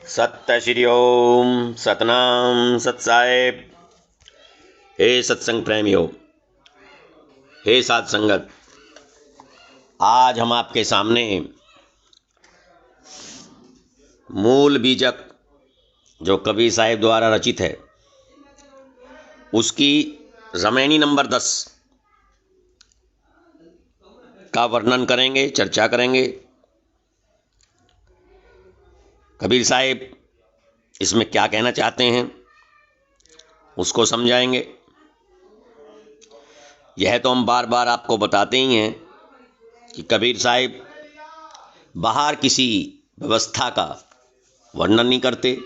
सत्य श्री ओम सतनाम सत साहेब। हे सत्संग प्रेमियों, हे साध संगत, आज हम आपके सामने मूल बीजक जो कबीर साहिब द्वारा रचित है उसकी रमैनी नंबर 10 का वर्णन करेंगे, चर्चा करेंगे। कबीर साहिब इसमें क्या कहना चाहते हैं उसको समझाएंगे। यह तो हम बार बार आपको बताते ही हैं कि कबीर साहिब बाहर किसी व्यवस्था का वर्णन नहीं करते,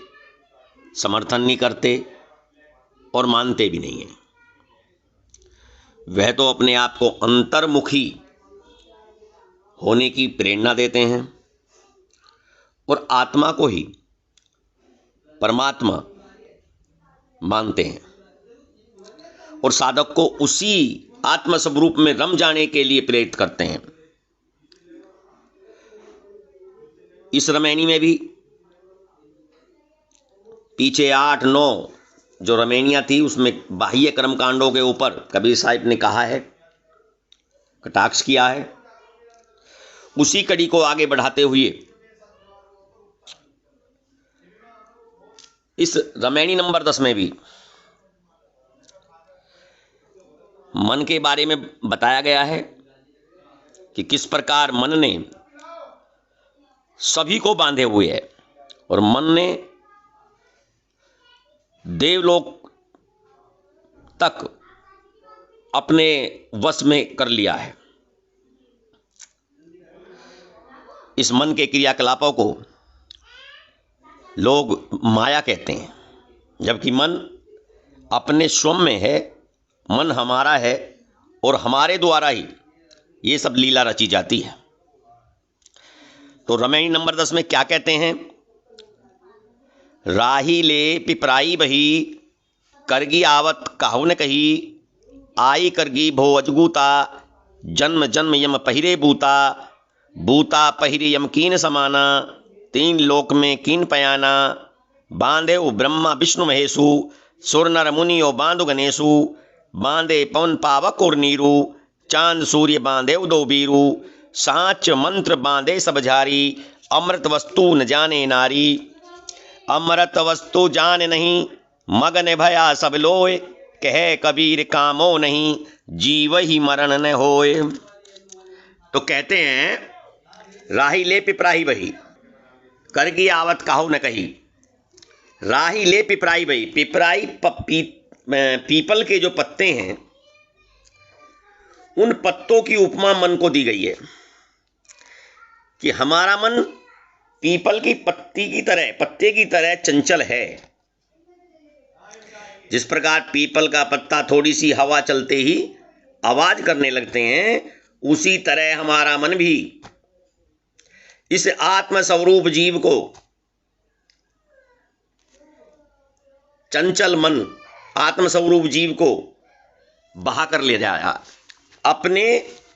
समर्थन नहीं करते और मानते भी नहीं हैं। वह तो अपने आप को अंतर्मुखी होने की प्रेरणा देते हैं और आत्मा को ही परमात्मा मानते हैं और साधक को उसी आत्म स्वरूप में रम जाने के लिए प्रेरित करते हैं। इस रमैनी में भी पीछे 8-9 जो रमैनियां थी उसमें बाह्य कर्म कांडों के ऊपर कबीर साहिब ने कहा है, कटाक्ष किया है। उसी कड़ी को आगे बढ़ाते हुए इस रमैनी नंबर 10 में भी मन के बारे में बताया गया है कि किस प्रकार मन ने सभी को बांधे हुए है और मन ने देवलोक तक अपने वश में कर लिया है। इस मन के क्रियाकलापों को लोग माया कहते हैं, जबकि मन अपने स्वयं में है, मन हमारा है और हमारे द्वारा ही ये सब लीला रची जाती है। तो रमैनी नंबर 10 में क्या कहते हैं? राही ले पिपराई बही, करगी आवत काहू न कही, आई करगी भो अजगूता, जन्म जन्म यम पहिरे बूता, बूता पहिरे यम कीन समाना, 3 लोक में कीन पयाना, बांधे ब्रह्मा विष्णु महेशु, सुर नर मुनि ओ बांधु गणेशु, बांधे पवन पावक और नीरू, चांद सूर्य बांधे दो बीरू, सांच मंत्र बांधे सब झारी, अमृत वस्तु न जाने नारी, अमृत वस्तु जान नहीं, मगन भया सब लोय, कहे कबीर कामो नहीं, जीव ही मरण न होए। तो कहते हैं राही ले पिपराही बही, करगी आवत काहू न कही। राही ले पिपराई बही, पिपराई पीपल के जो पत्ते हैं उन पत्तों की उपमा मन को दी गई है कि हमारा मन पीपल की पत्ते की तरह चंचल है। जिस प्रकार पीपल का पत्ता थोड़ी सी हवा चलते ही आवाज करने लगते हैं, उसी तरह हमारा मन भी इस आत्म स्वरूप जीव को, चंचल मन आत्म स्वरूप जीव को बहा कर ले जाया, अपने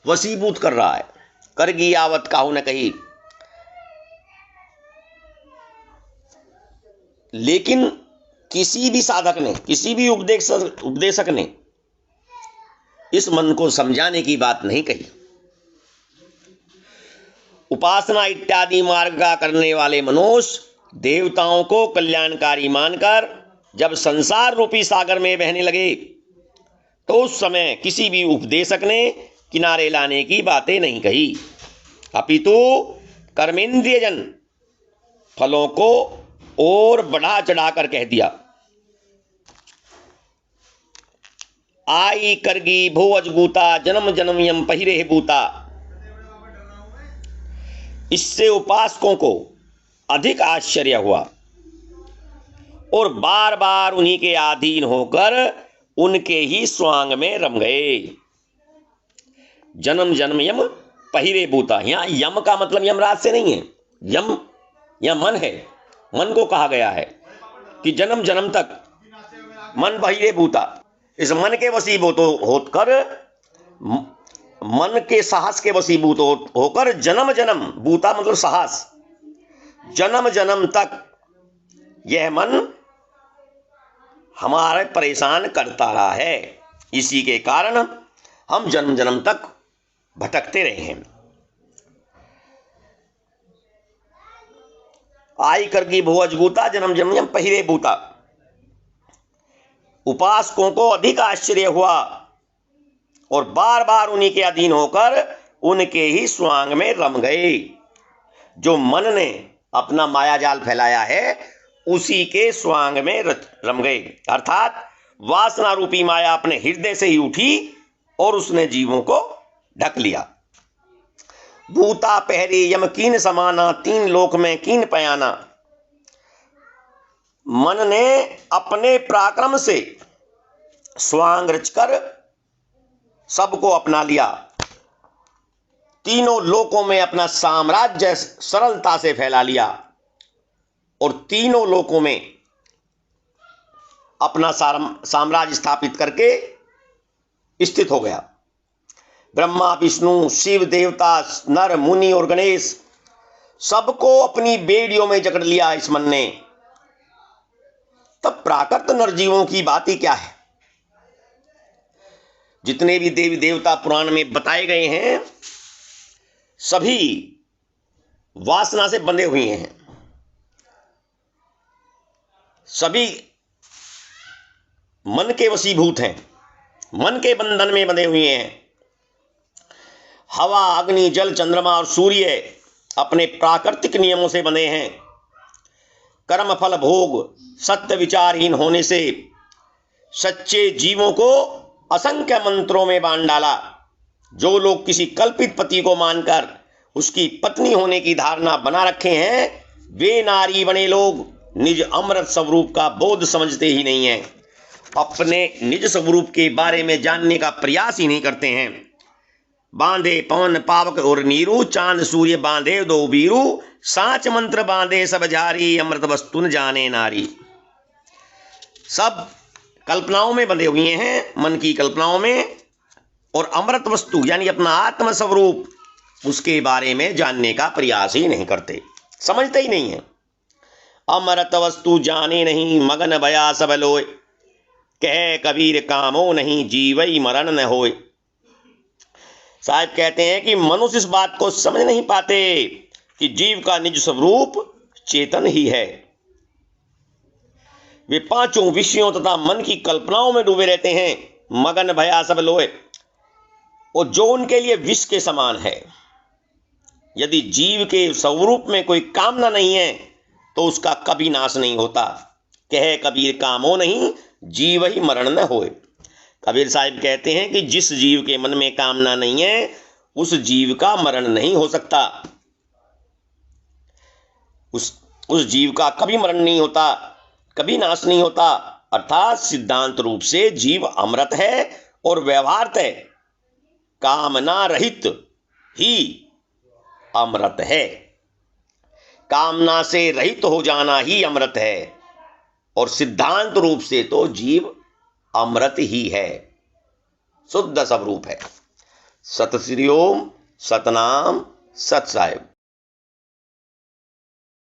वशीभूत कर रहा है। करगी आवत काहू न कही। लेकिन किसी भी साधक ने, किसी भी उपदेशक ने इस मन को समझाने की बात नहीं कही। उपासना इत्यादि मार्ग का करने वाले मनुष्य देवताओं को कल्याणकारी मानकर जब संसार रूपी सागर में बहने लगे तो उस समय किसी भी उपदेशक ने किनारे लाने की बातें नहीं कही, अपितु कर्मेंद्रियजन फलों को और बढ़ा चढ़ाकर कह दिया। आई करगी भो अजगूता, जन्म जन्म यम पहिरे बूता। इससे उपासकों को अधिक आश्चर्य हुआ और बार बार उन्हीं के अधीन होकर उनके ही स्वांग में रम गए। जन्म जन्म यम पहिरे बूता, यहां यम का मतलब यमराज से नहीं है, यम यह मन है। मन को कहा गया है कि जन्म जन्म तक मन पहिरे बूता, इस मन के वशीभूत होकर, मन के साहस के वशीभूत होकर जन्म जन्म, बूता मतलब साहस, जन्म जन्म तक यह मन हमारे परेशान करता रहा है। इसी के कारण हम जन्म जन्म तक भटकते रहे हैं। आई करगी भो अजगूता, जन्म जन्म यम पहिरे बूता। उपासकों को अधिक आश्चर्य हुआ और बार बार उन्हीं के अधीन होकर उनके ही स्वांग में रम गए। जो मन ने अपना माया जाल फैलाया है उसी के स्वांग में रम गए, अर्थात वासना रूपी माया अपने हृदय से ही उठी और उसने जीवों को ढक लिया। भूता पहरे यम कीन समाना, तीन लोक में कीन पयाना। मन ने अपने पराक्रम से स्वांग रचकर सबको अपना लिया, तीनों लोकों में अपना साम्राज्य सरलता से फैला लिया और तीनों लोकों में अपना साम्राज्य स्थापित करके स्थित हो गया। ब्रह्मा विष्णु शिव देवता नर मुनि और गणेश सबको अपनी बेड़ियों में जकड़ लिया इस मन ने। तब प्राकृत नरजीवों की बात ही क्या है। जितने भी देवी देवता पुराण में बताए गए हैं सभी वासना से बंधे हुए हैं, सभी मन के वशीभूत हैं, मन के बंधन में बंधे हुए हैं। हवा अग्नि जल चंद्रमा और सूर्य अपने प्राकृतिक नियमों से बंधे हैं। कर्म फल भोग सत्य विचारहीन होने से सच्चे जीवों को असंख्य मंत्रों में बांध डाला। जो लोग किसी कल्पित पति को मानकर उसकी पत्नी होने की धारणा बना रखे हैं वे नारी बने लोग निज अमृत स्वरूप का बोध समझते ही नहीं हैं, अपने निज स्वरूप के बारे में जानने का प्रयास ही नहीं करते हैं। बांधे पवन पावक और नीरू, चांद सूर्य बांधे दो बीरू, साच मंत्र बांधे सब जारी, अमृत वस्तु न जाने नारी। सब कल्पनाओं में बंधे हुए हैं, मन की कल्पनाओं में, और अमृत वस्तु यानी अपना आत्म स्वरूप उसके बारे में जानने का प्रयास ही नहीं करते, समझते ही नहीं है। अमृत वस्तु जाने नहीं मगन भया सब लोय, कह कबीर कामो नहीं जीवई मरण न होय। साहब कहते हैं कि मनुष्य इस बात को समझ नहीं पाते कि जीव का निज स्वरूप चेतन ही है। वे पांचों विषयों तथा मन की कल्पनाओं में डूबे रहते हैं, मगन भया सब लोय, और जो उनके लिए विष के समान है। यदि जीव के स्वरूप में कोई कामना नहीं है तो उसका कभी नाश नहीं होता। कहे कबीर कामो नहीं जीव ही मरण न होए। कबीर साहिब कहते हैं कि जिस जीव के मन में कामना नहीं है उस जीव का मरण नहीं हो सकता, उस जीव का कभी मरण नहीं होता, कभी नाश नहीं होता। अर्थात सिद्धांत रूप से जीव अमृत है और व्यवहारत है कामना रहित ही अमृत है। कामना से रहित हो जाना ही अमृत है और सिद्धांत रूप से तो जीव अमृत ही है, शुद्ध स्वरूप है। सत श्री ओम, सतनाम, सत साहिब।